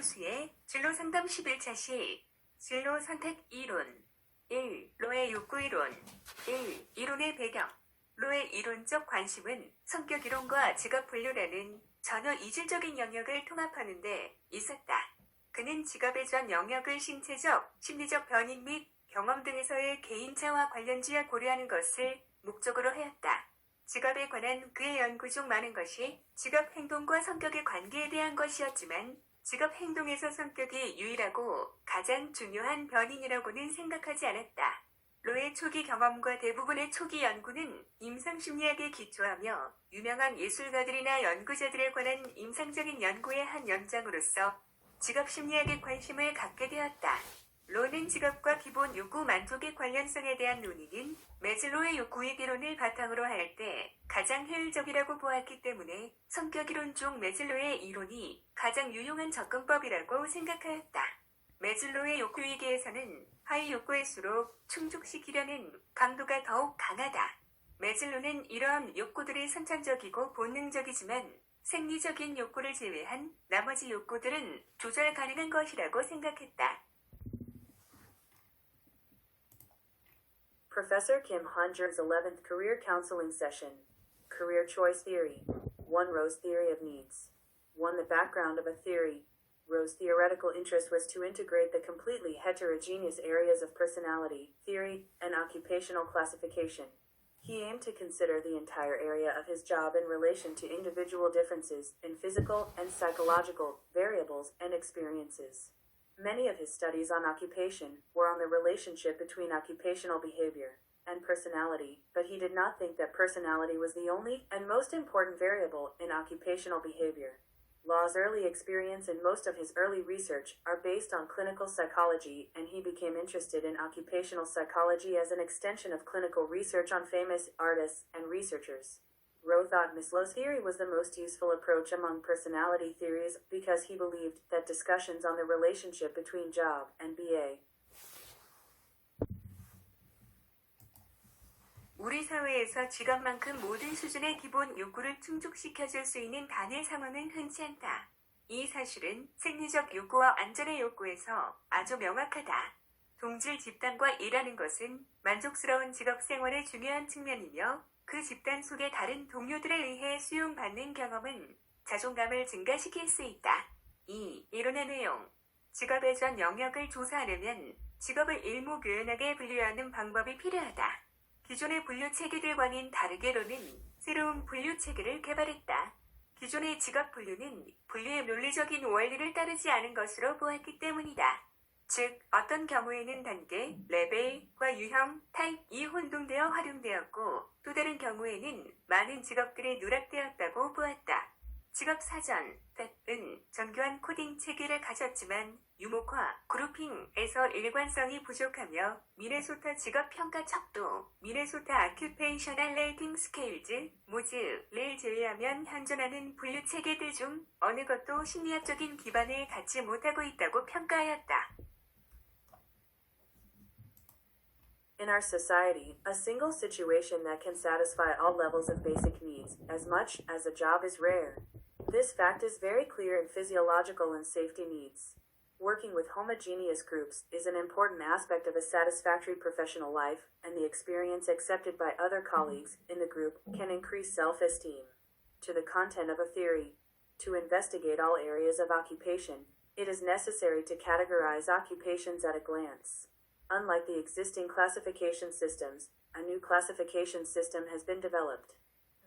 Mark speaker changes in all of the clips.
Speaker 1: 교수의 진로 상담 11차 시 진로 선택 이론 1. 로의 욕구 이론 1. 이론의 배경 로의 이론적 관심은 성격 이론과 직업 분류라는 전혀 이질적인 영역을 통합하는 데 있었다. 그는 직업의 전 영역을 신체적, 심리적 변인 및 경험 등에서의 개인차와 관련지와 고려하는 것을 목적으로 하였다. 직업에 관한 그의 연구 중 많은 것이 직업 행동과 성격의 관계에 대한 것이었지만 직업 행동에서 성격이 유일하고 가장 중요한 변인이라고는 생각하지 않았다. 로의 초기 경험과 대부분의 초기 연구는 임상심리학에 기초하며 유명한 예술가들이나 연구자들에 관한 임상적인 연구의 한 연장으로서 직업심리학에 관심을 갖게 되었다. 로는 직업과 기본 욕구 만족의 관련성에 대한 논의는 매즐로의 욕구의 이론을 바탕으로 할 때 가장 효율적이라고 보았기 때문에 성격이론 중 매즐로의 이론이 가장 유용한 접근법이라고 생각하였다. 매즐로의 욕구위기에서는 하위 욕구일수록 충족시키려는 강도가 더욱 강하다. 매즐로는 이러한 욕구들이 선천적이고 본능적이지만 생리적인 욕구를 제외한 나머지 욕구들은 조절 가능한 것이라고 생각했다.
Speaker 2: Professor Kim Hunger's 11th Career Counseling Session. Career Choice Theory. 1. Rowe's Theory of Needs. 1. The background of a theory. Rowe's theoretical interest was to integrate the completely heterogeneous areas of personality, theory, and occupational classification. He aimed to consider the entire area of his job in relation to individual differences in physical and psychological variables and experiences. Many of his studies on occupation were on the relationship between occupational behavior and personality, but he did not think that personality was the only and most important variable in occupational behavior. Law's early experience and most of his early research are based on clinical psychology, and he became interested in occupational psychology as an extension of clinical research on famous artists and researchers. Rowe thought Maslow's theory was the most useful approach among personality theories because he believed that discussions on the relationship between job and BA
Speaker 1: 우리 사회에서 직업만큼 모든 수준의 기본 욕구를 충족시켜줄 수 있는 단일 상황은 흔치 않다. 이 사실은 생리적 욕구와 안전의 욕구에서 아주 명확하다. 동질 집단과 일하는 것은 만족스러운 직업 생활의 중요한 측면이며 그 집단 속의 다른 동료들에 의해 수용받는 경험은 자존감을 증가시킬 수 있다. 2. 이론의 내용. 직업의 전 영역을 조사하려면 직업을 일목요연하게 분류하는 방법이 필요하다. 기존의 분류 체계들과는 다르게 로는 새로운 분류 체계를 개발했다. 기존의 직업 분류는 분류의 논리적인 원리를 따르지 않은 것으로 보았기 때문이다. 즉, 어떤 경우에는 단계, 레벨과 유형, 타입이 혼동되어 활용되었고 또 다른 경우에는 많은 직업들이 누락되었다고 보았다. 직업 사전, 은 정교한 코딩 체계를 가졌지만 유목화, 그룹핑에서 일관성이 부족하며 미네소타 직업 평가 척도, 미네소타 아큐페이셔널 레이팅 스케일즈, 모즈를 제외하면 현존하는 분류 체계들 중 어느 것도 심리학적인 기반을 갖지 못하고 있다고 평가하였다.
Speaker 2: In our society, a single situation that can satisfy all levels of basic needs, as much as a job, is rare. This fact is very clear in physiological and safety needs. Working with homogeneous groups is an important aspect of a satisfactory professional life, and the experience accepted by other colleagues in the group can increase self-esteem. To the content of a theory. To investigate all areas of occupation, it is necessary to categorize occupations at a glance. Unlike the existing classification systems, a new classification system has been developed.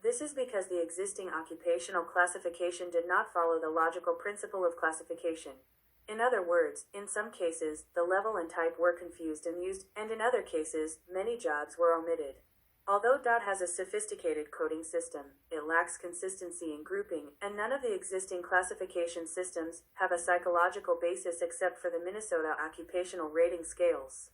Speaker 2: This is because the existing occupational classification did not follow the logical principle of classification. In other words, in some cases, the level and type were confused and used, and in other cases, many jobs were omitted. Although DOT has a sophisticated coding system, it lacks consistency in grouping, and none of the existing classification systems have a psychological basis except for the Minnesota Occupational Rating Scales.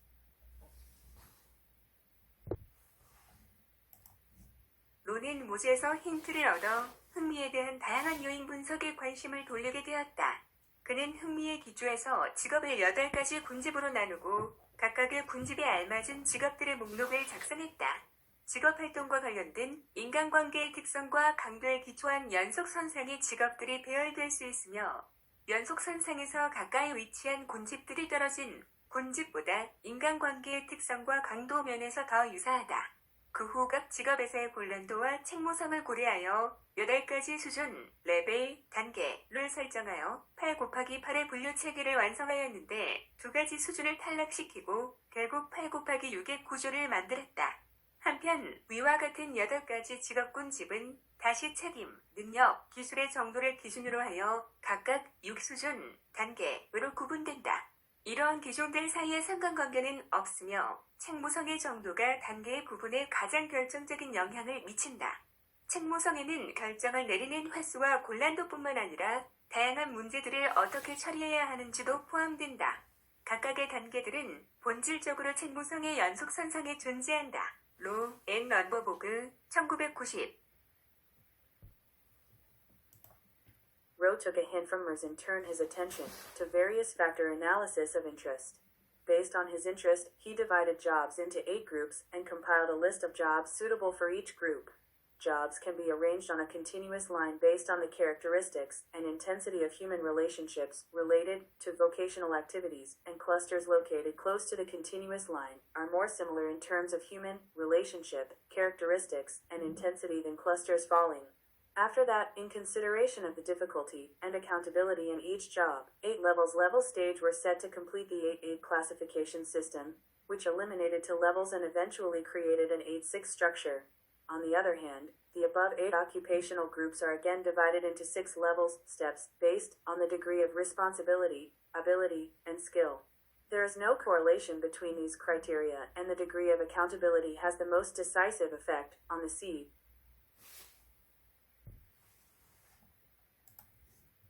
Speaker 1: 로는 모즈에서 힌트를 얻어 흥미에 대한 다양한 요인 분석에 관심을 돌리게 되었다. 그는 흥미의 기초에서 직업을 8가지 군집으로 나누고 각각의 군집에 알맞은 직업들의 목록을 작성했다. 직업활동과 관련된 인간관계의 특성과 강도에 기초한 연속선상의 직업들이 배열될 수 있으며 연속선상에서 가까이 위치한 군집들이 떨어진 군집보다 인간관계의 특성과 강도 면에서 더 유사하다. 그 후 각 직업에서의 곤란도와 책무성을 고려하여 8가지 수준, 레벨, 단계를 설정하여 8 곱하기 8의 분류 체계를 완성하였는데 2가지 수준을 탈락시키고 결국 8 곱하기 6의 구조를 만들었다. 한편 위와 같은 8가지 직업군집은 다시 책임, 능력, 기술의 정도를 기준으로 하여 각각 6수준, 단계로 구분된다. 이러한 기종들 사이의 상관관계는 없으며 책무성의 정도가 단계의 구분에 가장 결정적인 영향을 미친다. 책무성에는 결정을 내리는 횟수와 곤란도뿐만 아니라 다양한 문제들을 어떻게 처리해야 하는지도 포함된다. 각각의 단계들은 본질적으로 책무성의 연속선상에 존재한다. 로 앤 런버보그 1990
Speaker 2: Rowe took a hint from Merz and turned his attention to various factor analysis of interest. Based on his interest, he divided jobs into 8 groups and compiled a list of jobs suitable for each group. Jobs can be arranged on a continuous line based on the characteristics and intensity of human relationships related to vocational activities, and clusters located close to the continuous line are more similar in terms of human relationship, characteristics, and intensity than clusters falling. After that, in consideration of the difficulty and accountability in each job, 8 levels level stage were set to complete the 8-8 classification system, which eliminated 2 levels and eventually created an 8-6 structure. On the other hand, the above 8 occupational groups are again divided into 6 levels steps based on the degree of responsibility, ability, and skill. There is no correlation between these criteria, and the degree of accountability has the most decisive effect on the seed.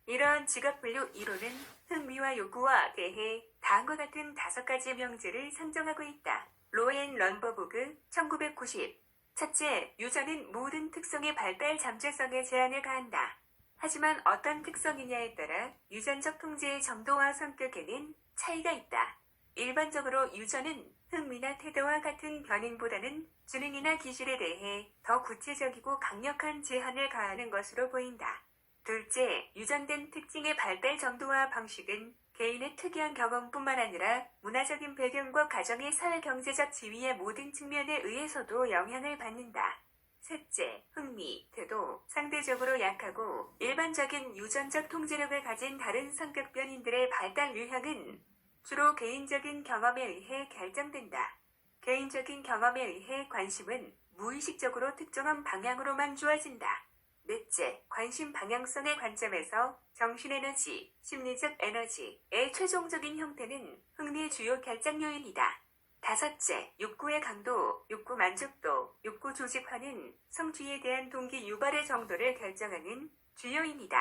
Speaker 1: 이러한 직업분류 이론은 흥미와 요구와 대해 다음과 같은 5가지 명제를 상정하고 있다. 로앤 런버보그 1990 첫째, 유저는 모든 특성의 발달 잠재성에 제한을 가한다. 하지만 어떤 특성이냐에 따라 유전적 통제의 정도와 성격에는 차이가 있다. 일반적으로 유저는 흥미나 태도와 같은 변인보다는 지능이나 기술에 대해 더 구체적이고 강력한 제한을 가하는 것으로 보인다. 둘째, 유전된 특징의 발달 정도와 방식은 개인의 특이한 경험뿐만 아니라 문화적인 배경과 가정의 사회경제적 지위의 모든 측면에 의해서도 영향을 받는다. 셋째, 흥미, 태도, 상대적으로 약하고 일반적인 유전적 통제력을 가진 다른 성격 변인들의 발달 유형은 주로 개인적인 경험에 의해 결정된다. 개인적인 경험에 의해 관심은 무의식적으로 특정한 방향으로만 주어진다. 넷째, 관심 방향성의 관점에서 정신에너지, 심리적 에너지의 최종적인 형태는 흥미의 주요 결정 요인이다. 다섯째, 욕구의 강도, 욕구 만족도, 욕구 조직화는 성취에 대한 동기 유발의 정도를 결정하는 주요인이다.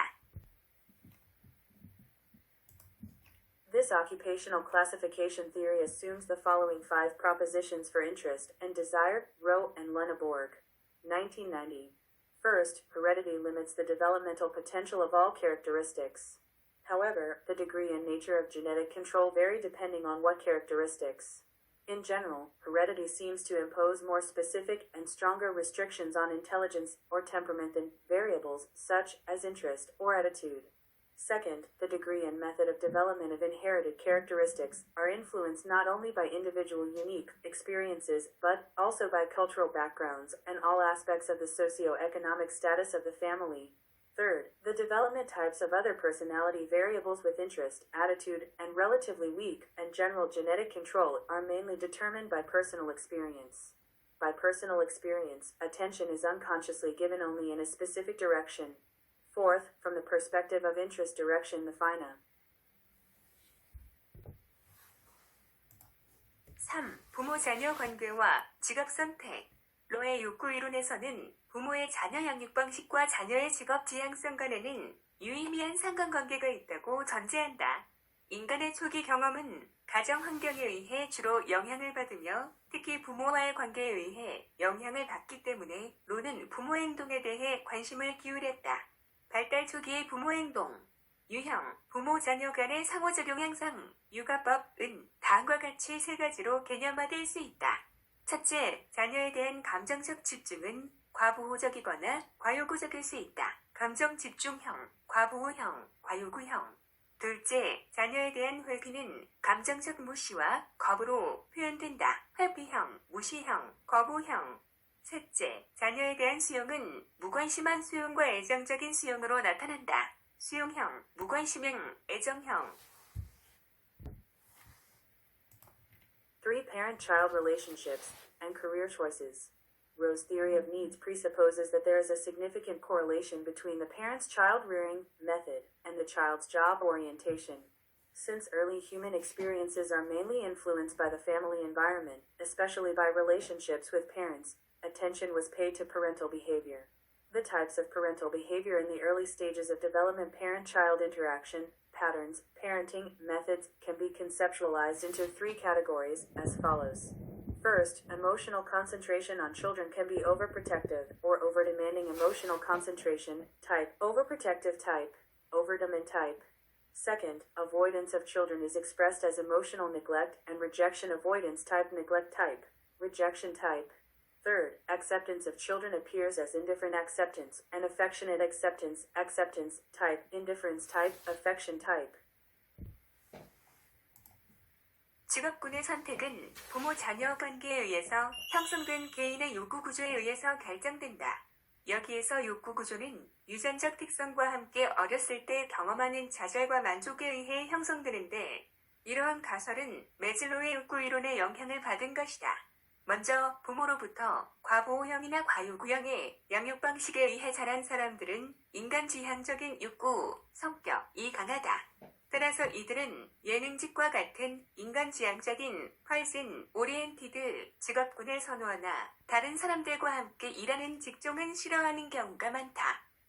Speaker 2: This occupational classification theory assumes the following 5 propositions for interest and desire, Rowe and Lunneborg, 1990. First, heredity limits the developmental potential of all characteristics. However, the degree and nature of genetic control vary depending on what characteristics. In general, heredity seems to impose more specific and stronger restrictions on intelligence or temperament than variables such as interest or attitude. Second, the degree and method of development of inherited characteristics are influenced not only by individual unique experiences, but also by cultural backgrounds and all aspects of the socio-economic status of the family. Third, the development types of other personality variables with interest, attitude, and relatively weak and general genetic control are mainly determined by personal experience. By personal experience, attention is unconsciously given only in a specific direction. Fourth, from the perspective of interest direction, the FINA.
Speaker 1: 3. 부모-자녀 관계와 직업 선택. 로의 욕구 이론에서는 부모의 자녀 양육 방식과 자녀의 직업 지향성 간에는 유의미한 상관관계가 있다고 전제한다. 인간의 초기 경험은 가정 환경에 의해 주로 영향을 받으며 특히 부모와의 관계에 의해 영향을 받기 때문에 로는 부모 행동에 대해 관심을 기울였다. 발달 초기의 부모 행동, 유형, 부모-자녀 간의 상호작용 향상, 육아법은 다음과 같이 3가지로 개념화될 수 있다. 첫째, 자녀에 대한 감정적 집중은 과보호적이거나 과요구적일 수 있다. 감정 집중형, 과보호형, 과요구형. 둘째, 자녀에 대한 회피는 감정적 무시와 거부로 표현된다. 회피형, 무시형, 거부형. 셋째, 자녀에 대한 수용은 무관심한 수용과 애정적인 수용으로 나타난다. 수용형, 무관심형, 애정형.
Speaker 2: Three parent-child relationships and career choices. Rowe's theory of needs presupposes that there is a significant correlation between the parent's child-rearing method and the child's job orientation. Since early human experiences are mainly influenced by the family environment, especially by relationships with parents, attention was paid to parental behavior. The types of parental behavior in the early stages of development parent-child interaction, patterns, parenting, methods can be conceptualized into three categories as follows. First, emotional concentration on children can be overprotective or overdemanding emotional concentration type, overprotective type, overdemand type. Second, avoidance of children is expressed as emotional neglect and rejection avoidance type, neglect type, rejection type. Third, acceptance of children appears as indifferent acceptance and affectionate acceptance, acceptance type, indifference type, affection type.
Speaker 1: 직업군의 선택은 부모-자녀 관계에 의해서 형성된 개인의 욕구 구조에 의해서 결정된다. 여기에서 욕구 구조는 유전적 특성과 함께 어렸을 때 경험하는 좌절과 만족에 의해 형성되는데, 이러한 가설은 매즐로우의 욕구 이론의 영향을 받은 것이다. 먼저 부모로부터 과보호형이나 과요구형의 양육 방식에 의해 자란 사람들은 인간 지향적인 욕구, 성격이 강하다. 따라서 이들은 예능직과 같은 인간 지향적인 펄슨 오리엔티드 직업군을 선호하나 다른 사람들과 함께 일하는 직종은 싫어하는 경우가 많다.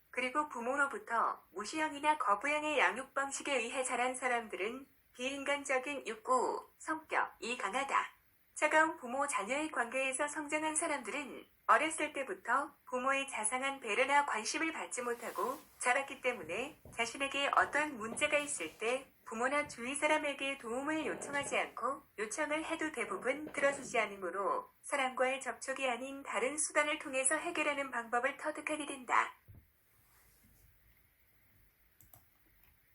Speaker 1: 그리고 부모로부터 무시형이나 거부형의 양육 방식에 의해 자란 사람들은 비인간적인 욕구, 성격이 강하다. 차가운 부모-자녀의 관계에서 성장한 사람들은 어렸을 때부터 부모의 자상한 배려나 관심을 받지 못하고 자랐기 때문에 자신에게 어떤 문제가 있을 때 부모나 주위 사람에게 도움을 요청하지 않고 요청을 해도 대부분 들어주지 않으므로 사람과의 접촉이 아닌 다른 수단을 통해서 해결하는 방법을 터득하게 된다.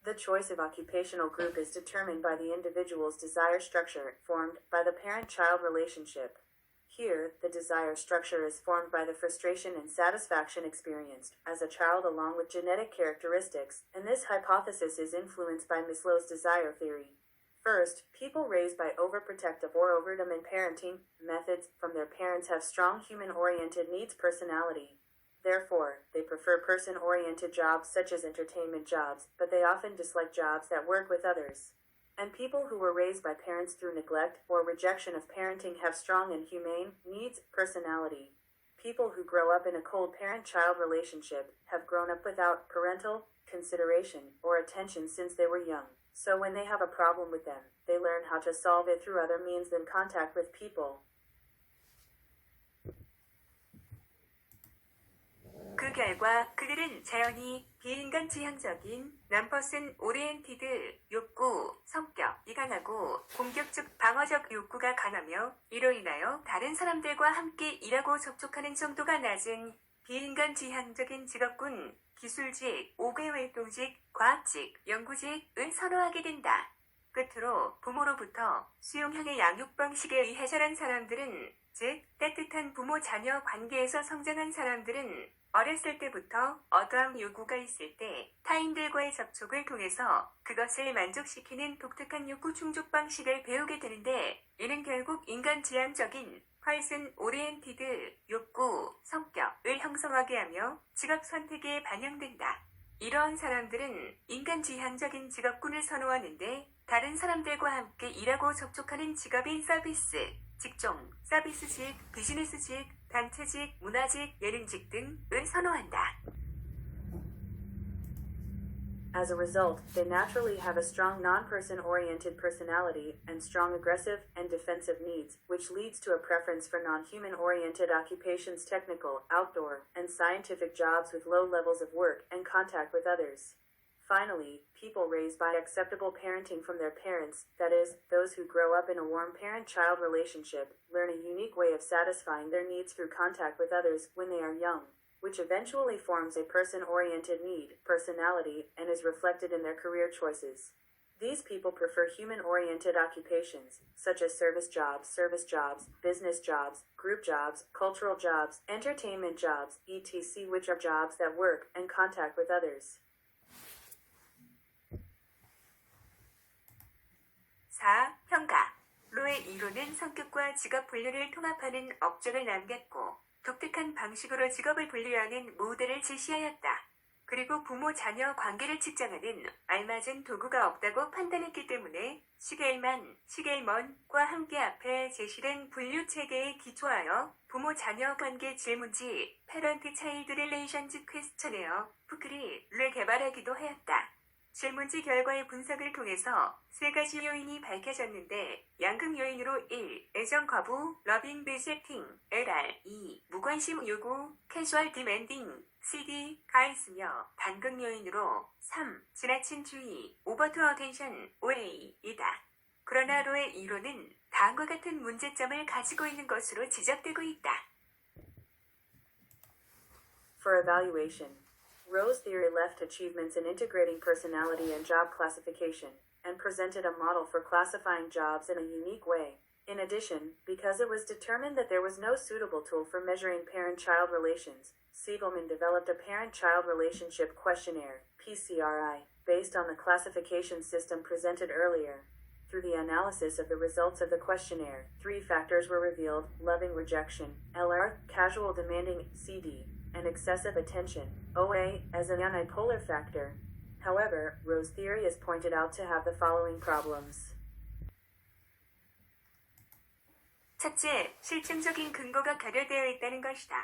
Speaker 2: The choice of occupational group is determined by the individual's desire structure, formed by the parent-child relationship. Here, the desire structure is formed by the frustration and satisfaction experienced as a child along with genetic characteristics, and this hypothesis is influenced by Maslow's desire theory. First, people raised by overprotective or overdemand parenting methods from their parents have strong human-oriented needs personality. Therefore, they prefer person-oriented jobs such as entertainment jobs, but they often dislike jobs that work with others. And people who were raised by parents through neglect or rejection of parenting have strong and humane needs personality. People who grow up in a cold parent-child relationship have grown up without parental consideration or attention since they were young. So when they have a problem with them, they learn how to solve it through other means than contact with people.
Speaker 1: 그 결과 그들은 자연히 비인간 지향적인 non-person oriented 욕구, 성격이 강하고 공격적 방어적 욕구가 강하며 이로 인하여 다른 사람들과 함께 일하고 접촉하는 정도가 낮은 비인간 지향적인 직업군, 기술직, 5개 활동직, 과학직, 연구직을 선호하게 된다. 끝으로 부모로부터 수용형의 양육 방식에 의해 자란 사람들은, 즉 따뜻한 부모-자녀 관계에서 성장한 사람들은 어렸을 때부터 어떠한 요구가 있을 때 타인들과의 접촉을 통해서 그것을 만족시키는 독특한 욕구 충족 방식을 배우게 되는데, 이는 결국 인간 지향적인 person oriented 욕구, 성격을 형성하게 하며 직업 선택에 반영된다. 이러한 사람들은 인간 지향적인 직업군을 선호하는데, 다른 사람들과 함께 일하고 접촉하는 직업인 서비스, 직종, 서비스직, 비즈니스직, 단체직, 문화직, 예능직 등을 선호한다.
Speaker 2: As a result, they naturally have a strong non-person-oriented personality and strong aggressive and defensive needs, which leads to a preference for non-human-oriented occupations, technical, outdoor, and scientific jobs with low levels of work and contact with others. Finally, people raised by acceptable parenting from their parents, that is, those who grow up in a warm parent-child relationship, learn a unique way of satisfying their needs through contact with others when they are young, which eventually forms a person-oriented need, personality, and is reflected in their career choices. These people prefer human-oriented occupations, such as service jobs, business jobs, group jobs, cultural jobs, entertainment jobs, etc., which are jobs that work and contact with others.
Speaker 1: 4. 평가. 로의 이론은 성격과 직업 분류를 통합하는 업적을 남겼고 독특한 방식으로 직업을 분류하는 모델을 제시하였다. 그리고 부모 자녀 관계를 측정하는 알맞은 도구가 없다고 판단했기 때문에 시겔먼과 함께 앞에 제시된 분류 체계에 기초하여 부모 자녀 관계 질문지 Parent Child Relations Questionnaire 푸크리를 개발하기도 하였다. 질문지 결과의 분석을 통해서 세 가지 요인이 밝혀졌는데 양극 요인으로 1. 애정 거부, 러빙 베제팅, LR 2. 무관심 요구, 캐주얼 디맨딩, CD가 있으며 단극 요인으로 3. 지나친 주의, 오버 투 어텐션, OA이다. 그러나 로의 이론은 다음과 같은 문제점을 가지고 있는 것으로 지적되고 있다.
Speaker 2: For evaluation, Rowe's theory left achievements in integrating personality and job classification, and presented a model for classifying jobs in a unique way. In addition, because it was determined that there was no suitable tool for measuring parent-child relations, Siegelman developed a Parent-Child Relationship Questionnaire, PCRI, based on the classification system presented earlier. Through the analysis of the results of the questionnaire, 3 factors were revealed: loving rejection, LR, casual demanding, CD, and excessive attention, OA, as an unipolar factor. However, Rowe's theory is pointed out to have the following problems.
Speaker 1: 첫째, 실증적인 근거가 결여되어 있다는 것이다.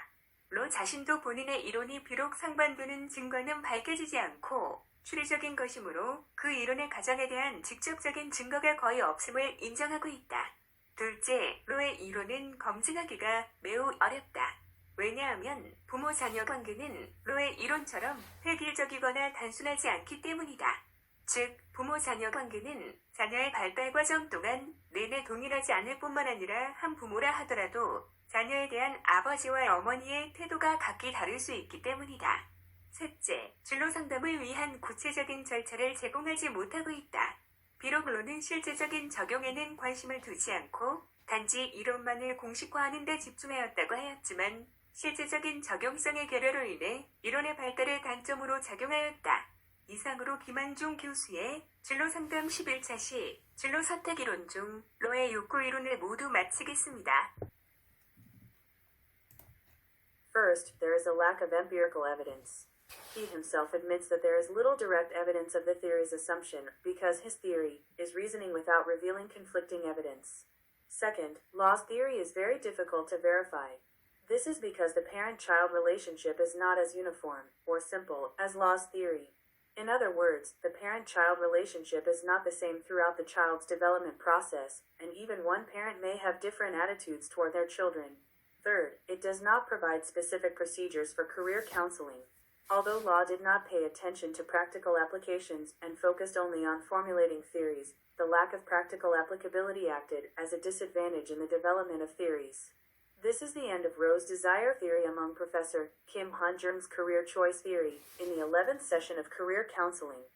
Speaker 1: 로 자신도 본인의 이론이 비록 상반되는 증거는 밝혀지지 않고 추리적인 것이므로 그 이론의 가정에 대한 직접적인 증거가 거의 없음을 인정하고 있다. 둘째, 로의 이론은 검증하기가 매우 어렵다. 왜냐하면 부모-자녀 관계는 로의 이론처럼 획일적이거나 단순하지 않기 때문이다. 즉, 부모-자녀 관계는 자녀의 발달 과정 동안 내내 동일하지 않을 뿐만 아니라 한 부모라 하더라도 자녀에 대한 아버지와 어머니의 태도가 각기 다를 수 있기 때문이다. 셋째, 진로 상담을 위한 구체적인 절차를 제공하지 못하고 있다. 비록 로는 실제적인 적용에는 관심을 두지 않고 단지 이론만을 공식화하는 데 집중하였다고 하였지만 실제적인 적용성의 결여로 인해 이론의 발달에 단점으로 작용하였다. 이상으로 김한중 교수의 진로 상담 11차 시 진로 선택 이론 중 로의 욕구 이론을 모두 마치겠습니다.
Speaker 2: First, there is a lack of empirical evidence. He himself admits that there is little direct evidence of the theory's assumption because his theory is reasoning without revealing conflicting evidence. Second, Law's theory is very difficult to verify. This is because the parent-child relationship is not as uniform or simple as Law's theory. In other words, the parent-child relationship is not the same throughout the child's development process, and even one parent may have different attitudes toward their children. Third, it does not provide specific procedures for career counseling. Although Law did not pay attention to practical applications and focused only on formulating theories, the lack of practical applicability acted as a disadvantage in the development of theories. This is the end of Rowe's desire theory among Professor Kim Han-jung's career choice theory in the 11th session of career counseling.